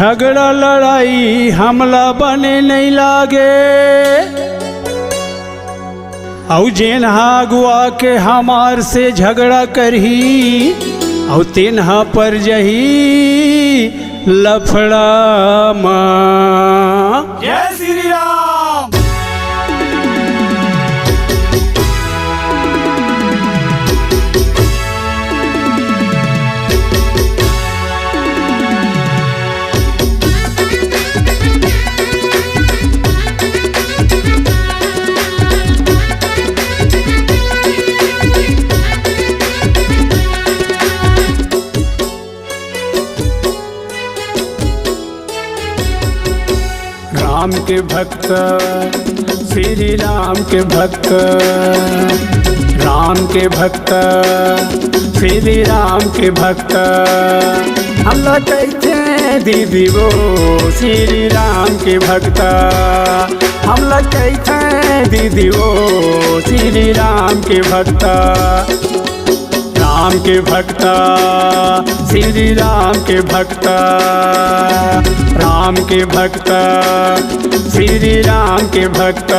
झगड़ा लड़ाई हमला बने नहीं लागे। औ जेनहा अगुआ के हमार से झगड़ा करही औ तेनहा पर जही लफड़ा माँ। जय श्री राम। राम के भक्त श्री राम के भक्त, राम के भक्त श्री राम के भक्त। हम लोग कहते दीदी वो श्री राम के भक्त, हम लोग कहते दीदी वो श्री राम के भक्त। राम के भक्त श्री राम के भक्त, राम के भक्त श्री राम के भक्त।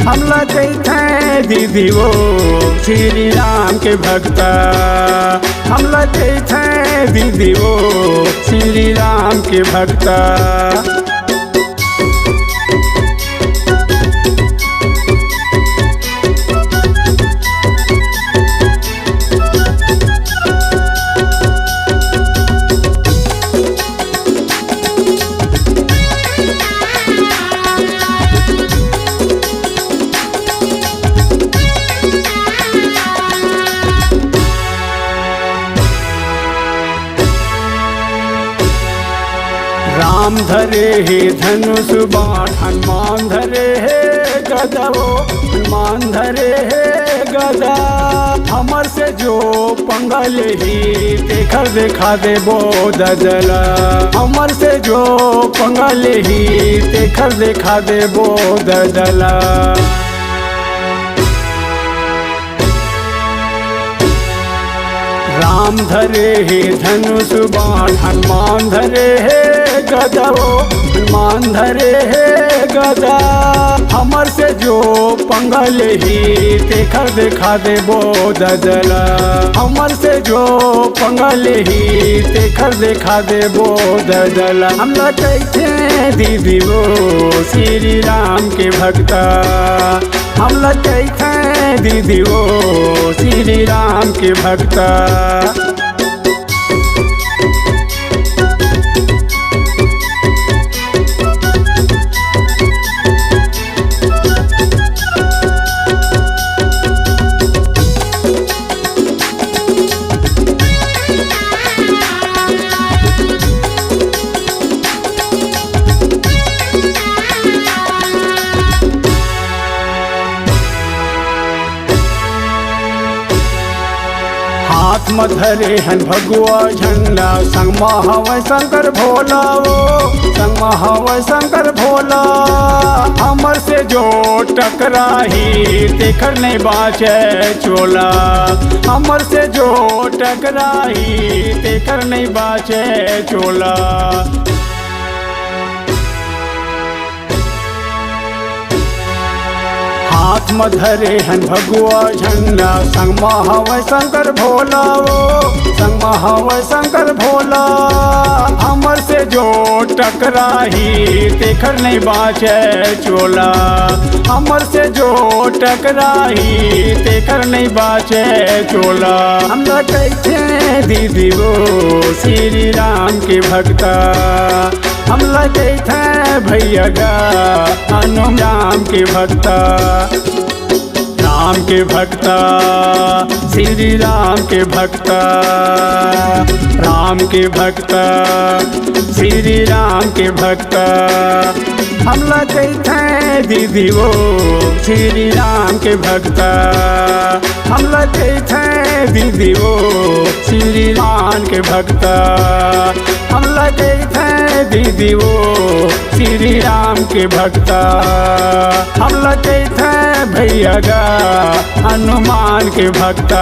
हम लोग कहते दीदी वो श्री राम के भक्त, हम लोग कहते दीदी वो श्री राम के भक्त। राम धरे हे धनुष बाण, हनुमान धरे हे गदा वो, हनुमान धरे हे गदा। हमर से जो पंगल ही देखर देखा दे बो ददला, हमर से जो पंगल ही देखर देखा दे बो ददला। राम धरे हे धनुष बाण, हनुमान धरे हे गदा वो, हनुमान धरे हे गदा। हमर से जो पंगल ही देखर देखा दे बो ददला, हमर से जो पंगल ही देखर देखा दे बो ददला। हम लोग कहते दीदी वो श्री राम के भक्त, हम लोग कहते दीदी वो श्री राम के भक्त। हाथ में धरे हन भगवा झंडा, संग हवै शंकर भोला वो, संग हवै शंकर भोला। हमर से जो टकराही देखर नहीं बाचे चोला, हमर से जो टकराही देखर नहीं बाचे चोला। हाथ में धरे हन भगवा झंडा, संग हवै शंकर भोला वो, संग हवै शंकर भोला। हमर से जो टकराही देखर नहीं बाचे चोला, हमर से जो टकराही देखर नहीं बाचे चोला। हम लोग कहते दीदी वो श्री राम के भक्त, हम लोग कहते भैया गा हनुमान के भक्त। राम के भक्त श्री राम के भक्त, राम के भक्त श्री राम के भक्त। हम लोग कहते दीदी वो श्री राम के भक्त, हम लोग कहते दीदी वो श्री राम के भक्त। हम लोग कहते दीदी वो श्री राम के भक्त, हम लोग कहते भैया गा हनुमान के भक्त।